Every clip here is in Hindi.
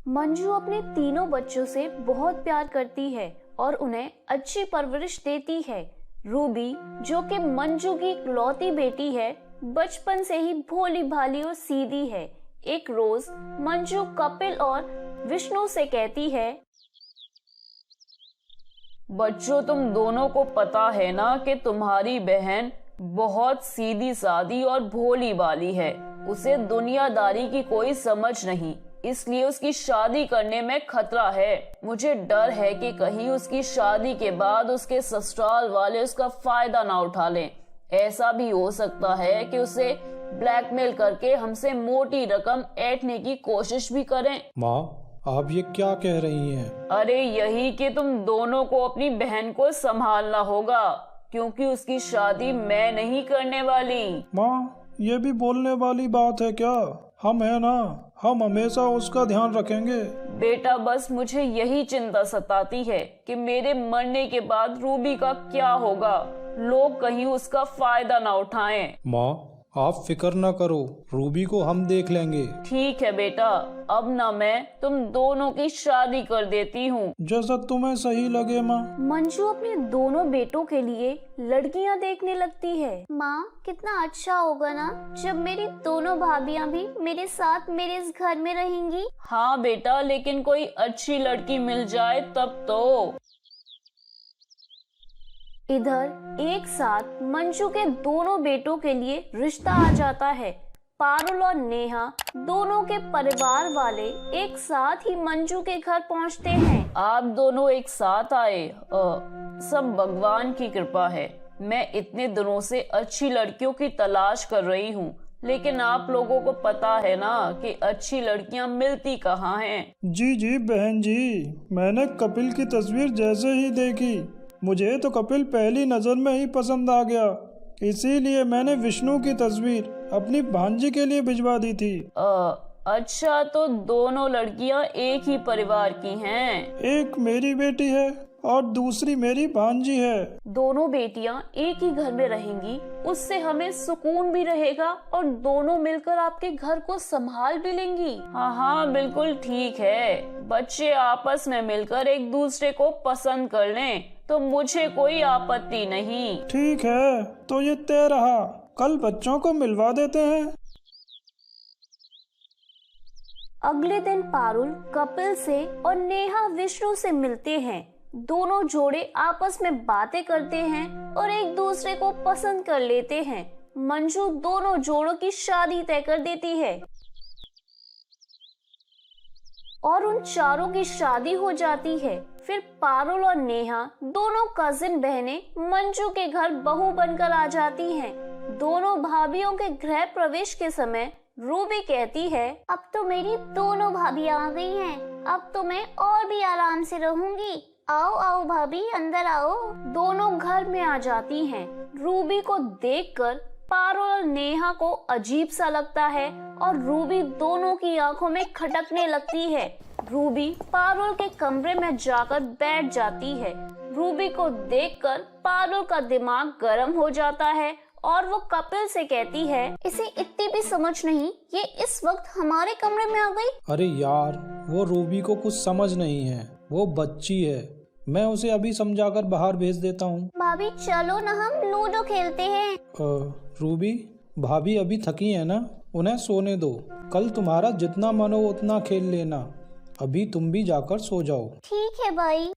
मंजू अपने तीनों बच्चों से बहुत प्यार करती है और उन्हें अच्छी परवरिश देती है। रूबी, जो कि मंजू की इकलौती बेटी है, बचपन से ही भोली भाली और सीधी है। एक रोज मंजू कपिल और विष्णु से कहती है, बच्चों, तुम दोनों को पता है ना कि तुम्हारी बहन बहुत सीधी सादी और भोली भाली है। उसे दुनियादारी की कोई समझ नहीं, इसलिए उसकी शादी करने में खतरा है। मुझे डर है कि कहीं उसकी शादी के बाद उसके ससुराल वाले उसका फायदा ना उठा लें। ऐसा भी हो सकता है कि उसे ब्लैकमेल करके हमसे मोटी रकम ऐंठने की कोशिश भी करें। माँ, आप ये क्या कह रही हैं? अरे यही कि तुम दोनों को अपनी बहन को संभालना होगा, क्योंकि उसकी शादी मैं नहीं करने वाली। माँ, ये भी बोलने वाली बात है क्या? हम है ना, हम हमेशा उसका ध्यान रखेंगे। बेटा, बस मुझे यही चिंता सताती है कि मेरे मरने के बाद रूबी का क्या होगा। लोग कहीं उसका फायदा ना उठाएं। माँ, आप फिक्र न करो, रूबी को हम देख लेंगे। ठीक है बेटा, अब ना मैं तुम दोनों की शादी कर देती हूँ। जैसा तुम्हें सही लगे माँ। मंजू अपने दोनों बेटों के लिए लड़कियां देखने लगती है। माँ, कितना अच्छा होगा ना जब मेरी दोनों भाभियां भी मेरे साथ मेरे इस घर में रहेंगी। हाँ बेटा, लेकिन कोई अच्छी लड़की मिल जाए तब तो। इधर एक साथ मंजू के दोनों बेटों के लिए रिश्ता आ जाता है। पारुल और नेहा दोनों के परिवार वाले एक साथ ही मंजू के घर पहुंचते हैं। आप दोनों एक साथ आए, सब भगवान की कृपा है। मैं इतने दिनों से अच्छी लड़कियों की तलाश कर रही हूँ, लेकिन आप लोगों को पता है ना कि अच्छी लड़कियाँ मिलती कहाँ हैं। जी जी बहन जी, मैंने कपिल की तस्वीर जैसे ही देखी, मुझे तो कपिल पहली नजर में ही पसंद आ गया। इसीलिए मैंने विष्णु की तस्वीर अपनी भांजी के लिए भिजवा दी थी। अच्छा, तो दोनों लड़कियां एक ही परिवार की हैं। एक मेरी बेटी है और दूसरी मेरी भांजी है। दोनों बेटियां एक ही घर में रहेंगी, उससे हमें सुकून भी रहेगा और दोनों मिलकर आपके घर को संभाल भी लेंगी। हाँ हाँ, बिल्कुल ठीक है। बच्चे आपस में मिलकर एक दूसरे को पसंद कर लें तो मुझे कोई आपत्ति नहीं। ठीक है, तो ये तय रहा, कल बच्चों को मिलवा देते हैं। अगले दिन पारुल कपिल से और नेहा विष्णु से मिलते हैं। दोनों जोड़े आपस में बातें करते हैं और एक दूसरे को पसंद कर लेते हैं। मंजू दोनों जोड़ों की शादी तय कर देती है और उन चारों की शादी हो जाती है। फिर पारुल और नेहा दोनों कजिन बहनें मंजू के घर बहू बनकर आ जाती हैं। दोनों भाभियों के गृह प्रवेश के समय रूबी कहती है, अब तो मेरी दोनों भाभियां आ गई हैं, अब तो मैं और भी आराम से रहूंगी। आओ आओ भाभी, अंदर आओ। दोनों घर में आ जाती हैं। रूबी को देखकर पारुल और नेहा को अजीब सा लगता है और रूबी दोनों की आंखों में खटकने लगती है। रूबी पारुल के कमरे में जाकर बैठ जाती है। रूबी को देखकर पारुल का दिमाग गर्म हो जाता है और वो कपिल से कहती है, इसे इतनी भी समझ नहीं, ये इस वक्त हमारे कमरे में आ गई। अरे यार, वो रूबी को कुछ समझ नहीं है, वो बच्ची है। मैं उसे अभी समझाकर बाहर भेज देता हूँ। भाभी चलो ना, हम लूडो खेलते हैं। रूबी, भाभी अभी थकी है ना, उन्हें सोने दो। कल तुम्हारा जितना मन हो उतना खेल लेना। अभी तुम भी जाकर सो जाओ। ठीक है भाई।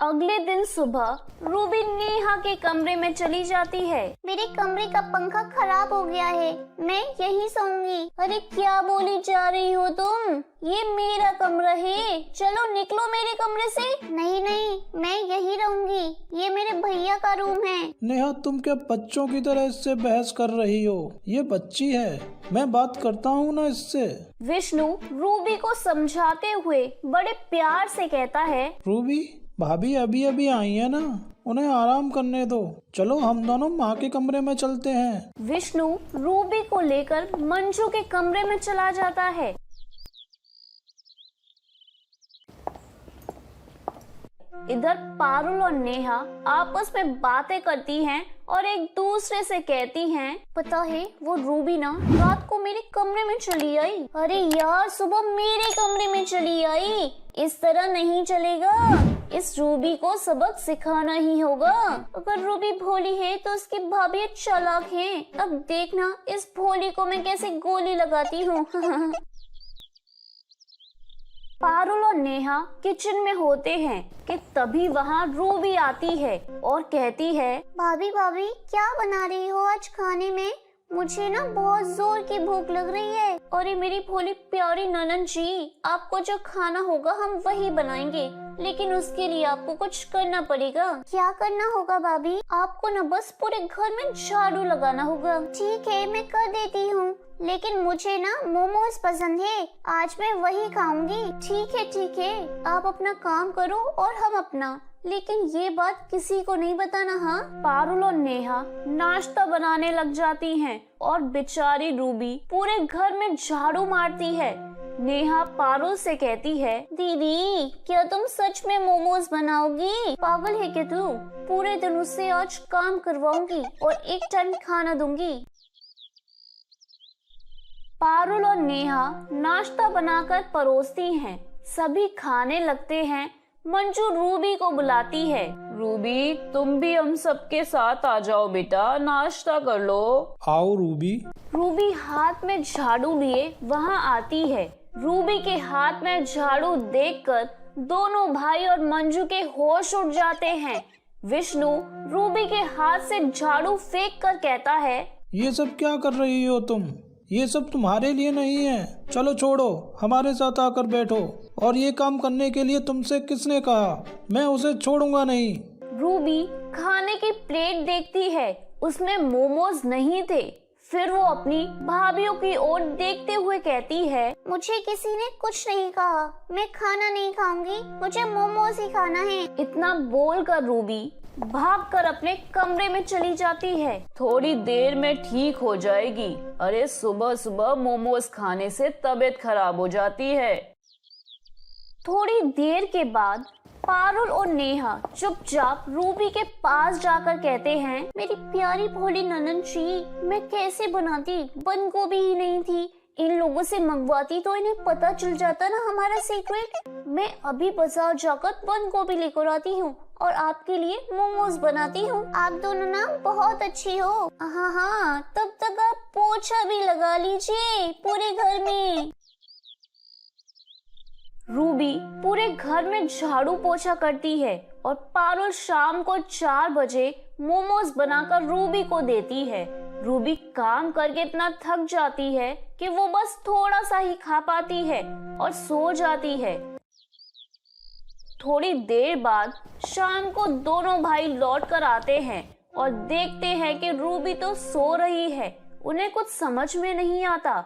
अगले दिन सुबह रूबी नेहा के कमरे में चली जाती है। मेरे कमरे का पंखा खराब हो गया है, मैं यहीं सोऊंगी। अरे क्या बोली जा रही हो तुम, ये मेरा कमरा है, चलो निकलो मेरे कमरे से। नहीं नहीं, मैं यहीं रहूंगी, ये मेरे भैया का रूम है। नेहा, तुम क्या बच्चों की तरह इससे बहस कर रही हो? ये बच्ची है, मैं बात करता हूँ ना इससे। विष्णु रूबी को समझाते हुए बड़े प्यार से कहता है, रूबी, भाभी अभी अभी आई है ना, उन्हें आराम करने दो। चलो हम दोनों माँ के कमरे में चलते हैं। विष्णु रूबी को लेकर मंजू के कमरे में चला जाता है। इधर पारुल और नेहा आपस में बातें करती हैं और एक दूसरे से कहती हैं, पता है वो रूबी ना रात को मेरे कमरे में चली आई। अरे यार सुबह मेरे कमरे में चली आई। इस तरह नहीं चलेगा, इस रूबी को सबक सिखाना ही होगा। अगर रूबी भोली है तो उसकी भाभी चालाक है। अब देखना इस भोली को मैं कैसे गोली लगाती हूँ। पारुल और नेहा किचन में होते हैं कि तभी वहाँ रूबी आती है और कहती है, भाभी भाभी क्या बना रही हो आज खाने में? मुझे ना बहुत जोर की भूख लग रही है। अरे मेरी भोली प्यारी ननद जी, आपको जो खाना होगा हम वही बनाएंगे, लेकिन उसके लिए आपको कुछ करना पड़ेगा। क्या करना होगा भाभी? आपको ना बस पूरे घर में झाड़ू लगाना होगा। ठीक है मैं कर देती हूँ, लेकिन मुझे ना मोमोज पसंद है, आज मैं वही खाऊंगी। ठीक है आप अपना काम करो और हम अपना, लेकिन ये बात किसी को नहीं बताना। हाँ। पारुल और नेहा नाश्ता बनाने लग जाती हैं और बेचारी रूबी पूरे घर में झाड़ू मारती है। नेहा पारुल से कहती है, दीदी क्या तुम सच में मोमोज बनाओगी? पागल है क्या तू? पूरे दिन उससे आज काम करवाऊंगी और एक टाइम खाना दूंगी। पारुल और नेहा नाश्ता बनाकर परोसती हैं, सभी खाने लगते हैं। मंजू रूबी को बुलाती है, रूबी तुम भी हम सबके साथ आ जाओ बेटा, नाश्ता कर लो। आओ रूबी। रूबी हाथ में झाड़ू लिए वहाँ आती है। रूबी के हाथ में झाड़ू देखकर दोनों भाई और मंजू के होश उड़ जाते हैं। विष्णु रूबी के हाथ से झाड़ू फेंक कर कहता है, ये सब क्या कर रही हो तुम? ये सब तुम्हारे लिए नहीं है। चलो छोड़ो, हमारे साथ आकर बैठो। और ये काम करने के लिए तुमसे किसने कहा? मैं उसे छोड़ूंगा नहीं। रूबी खाने की प्लेट देखती है, उसमें मोमोज नहीं थे। फिर वो अपनी भाभीयों की ओर देखते हुए कहती है, मुझे किसी ने कुछ नहीं कहा, मैं खाना नहीं खाऊंगी, मुझे मोमोज ही खाना है। इतना बोलकर रूबी भागकर अपने कमरे में चली जाती है। थोड़ी देर में ठीक हो जाएगी। अरे सुबह सुबह मोमोज खाने से तबीयत खराब हो जाती है। थोड़ी देर के बाद पारुल और नेहा चुपचाप रूबी के पास जाकर कहते हैं, मेरी प्यारी भोली ननद जी, मैं कैसे बनाती? बंद गोभी ही नहीं थी, इन लोगों से मंगवाती तो इन्हें पता चल जाता ना हमारा सीक्रेट। मैं अभी बाजार जाकर बंद गोभी लेकर आती हूँ और आपके लिए मोमोज बनाती हूँ। आप दोनों ना बहुत अच्छी हो। हाँ, तब तक आप पोछा भी लगा लीजिए पूरे घर में। रूबी पूरे घर में झाड़ू पोछा करती है और पारुल शाम को 4 बजे मोमोज बनाकर रूबी को देती है। रूबी काम करके इतना थक जाती है कि वो बस थोड़ा सा ही खा पाती है और सो जाती है। थोड़ी देर बाद शाम को दोनों भाई लौट कर आते हैं और देखते हैं कि रूबी तो सो रही है। उन्हें कुछ समझ में नहीं आता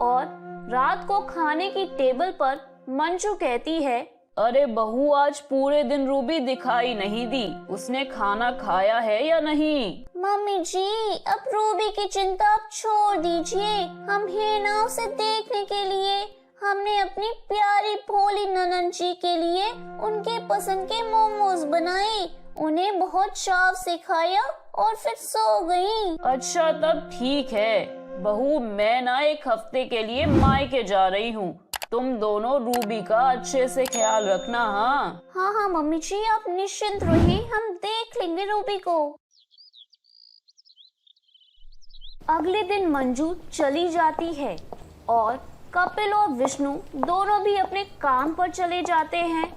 और रात को खाने की टेबल पर मंजू कहती है, अरे बहू आज पूरे दिन रूबी दिखाई नहीं दी, उसने खाना खाया है या नहीं? मम्मी जी अब रूबी की चिंता आप छोड़ दीजिए, हम हैं ना उसे देखने के लिए। हमने अपनी प्यारी भोली ननद जी के लिए उनके पसंद के मोमोज बनाए, उन्हें बहुत चाव से खाया और फिर सो गई। अच्छा तब ठीक है बहू, मैं ना एक हफ्ते के लिए मायके जा रही हूँ, तुम दोनों रूबी का अच्छे से ख्याल रखना। हाँ मम्मी जी आप निश्चिंत रहिए, हम देख लेंगे रूबी को। अगले दिन मंजू चली जाती है और कपिल और विष्णु दोनों भी अपने काम पर चले जाते हैं।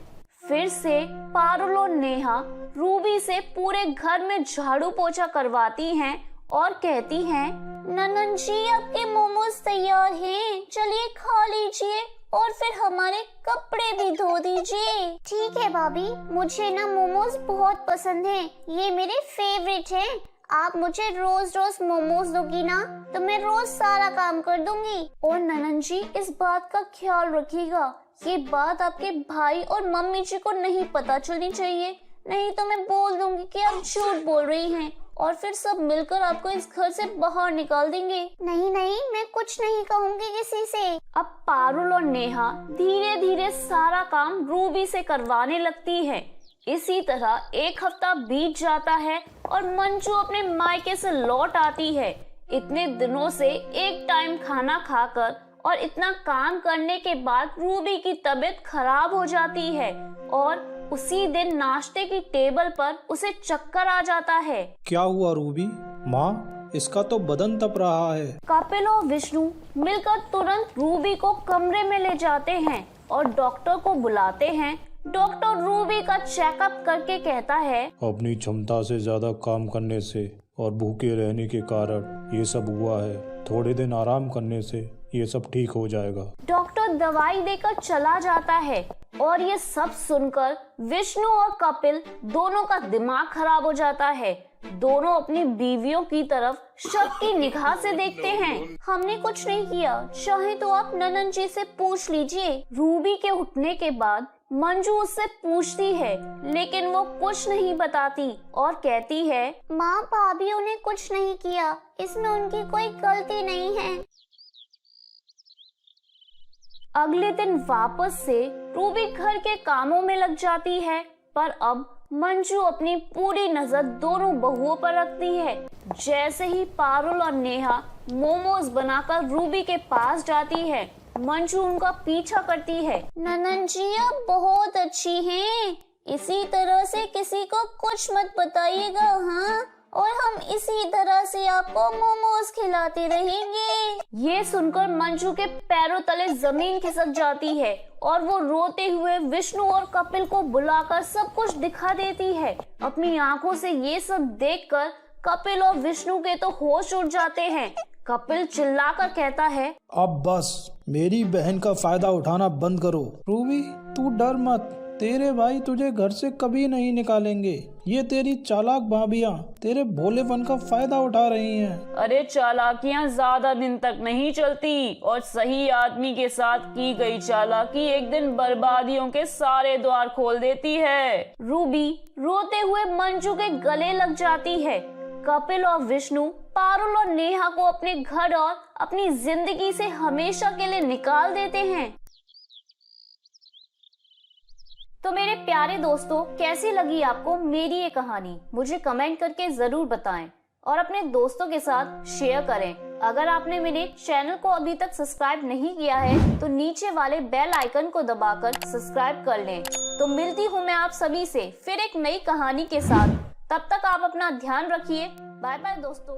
फिर से पारुल और नेहा रूबी से पूरे घर में झाड़ू पोछा करवाती हैं और कहती हैं, ननद जी आपके मोमोज तैयार हैं, चलिए खा लीजिए और फिर हमारे कपड़े भी धो दीजिए। ठीक है भाभी, मुझे ना मोमोज बहुत पसंद हैं, ये मेरे फेवरेट हैं। आप मुझे रोज रोज मोमोज दोगी ना तो मैं रोज सारा काम कर दूंगी। और ननद जी इस बात का ख्याल रखिएगा, ये बात आपके भाई और मम्मी जी को नहीं पता चलनी चाहिए, नहीं तो मैं बोल दूंगी कि आप झूठ बोल रही हैं और फिर सब मिलकर आपको इस घर से बाहर निकाल देंगे। नहीं नहीं, मैं कुछ नहीं कहूँगी किसी से। अब पारुल और नेहा धीरे धीरे सारा काम रूबी से करवाने लगती है। इसी तरह एक हफ्ता बीत जाता है और मंजू अपने मायके से लौट आती है। इतने दिनों से एक टाइम खाना खाकर और इतना काम करने के बाद रूबी की तबीयत खराब हो जाती है और उसी दिन नाश्ते की टेबल पर उसे चक्कर आ जाता है। क्या हुआ रूबी? माँ, इसका तो बदन तप रहा है। कपिल और विष्णु मिलकर तुरंत रूबी को कमरे में ले जाते हैं और डॉक्टर को बुलाते हैं। डॉक्टर रूबी का चेकअप करके कहता है, अपनी क्षमता से ज्यादा काम करने से और भूखे रहने के कारण ये सब हुआ है। थोड़े दिन आराम करने से ये सब ठीक हो जाएगा। डॉक्टर दवाई देकर चला जाता है और ये सब सुनकर विष्णु और कपिल दोनों का दिमाग खराब हो जाता है। दोनों अपनी बीवियों की तरफ शक की निगाह से देखते हैं। हमने कुछ नहीं किया, चाहे तो आप ननन जी से पूछ लीजिए। रूबी के उठने के बाद मंजू उससे पूछती है, लेकिन वो कुछ नहीं बताती और कहती है, माँ, भाभीओं ने कुछ नहीं किया, इसमें उनकी कोई गलती नहीं है। अगले दिन वापस से रूबी घर के कामों में लग जाती है, पर अब मंजू अपनी पूरी नजर दोनों बहुओं पर रखती है। जैसे ही पारुल और नेहा मोमोज बनाकर रूबी के पास जाती है, मंजू उनका पीछा करती है। ननन जी आप बहुत अच्छी हैं, इसी तरह से किसी को कुछ मत बताइएगा, हाँ? और हम इसी तरह से आपको मोमोज खिलाते रहेंगे। ये सुनकर मंजू के पैरों तले जमीन खिसक जाती है और वो रोते हुए विष्णु और कपिल को बुलाकर सब कुछ दिखा देती है। अपनी आंखों से ये सब देखकर कपिल और विष्णु के तो होश उड़ जाते हैं। कपिल चिल्लाकर कहता है, अब बस, मेरी बहन का फायदा उठाना बंद करो। रूबी, तू डर मत, तेरे भाई तुझे घर से कभी नहीं निकालेंगे। ये तेरी चालाक भाभियाँ तेरे भोलेपन का फायदा उठा रही हैं। अरे चालाकियाँ ज्यादा दिन तक नहीं चलती और सही आदमी के साथ की गई चालाकी एक दिन बर्बादियों के सारे द्वार खोल देती है। रूबी रोते हुए मंजू के गले लग जाती है। कपिल और विष्णु पारुल और नेहा को अपने घर और अपनी जिंदगी से हमेशा के लिए निकाल देते हैं। तो मेरे प्यारे दोस्तों, कैसी लगी आपको मेरी ये कहानी? मुझे कमेंट करके जरूर बताएं और अपने दोस्तों के साथ शेयर करें। अगर आपने मेरे चैनल को अभी तक सब्सक्राइब नहीं किया है तो नीचे वाले बेल आइकन को दबाकर सब्सक्राइब कर लें। तो मिलती हूँ मैं आप सभी से फिर एक नई कहानी के साथ। तब तक आप अपना ध्यान रखिए। बाय बाय दोस्तों।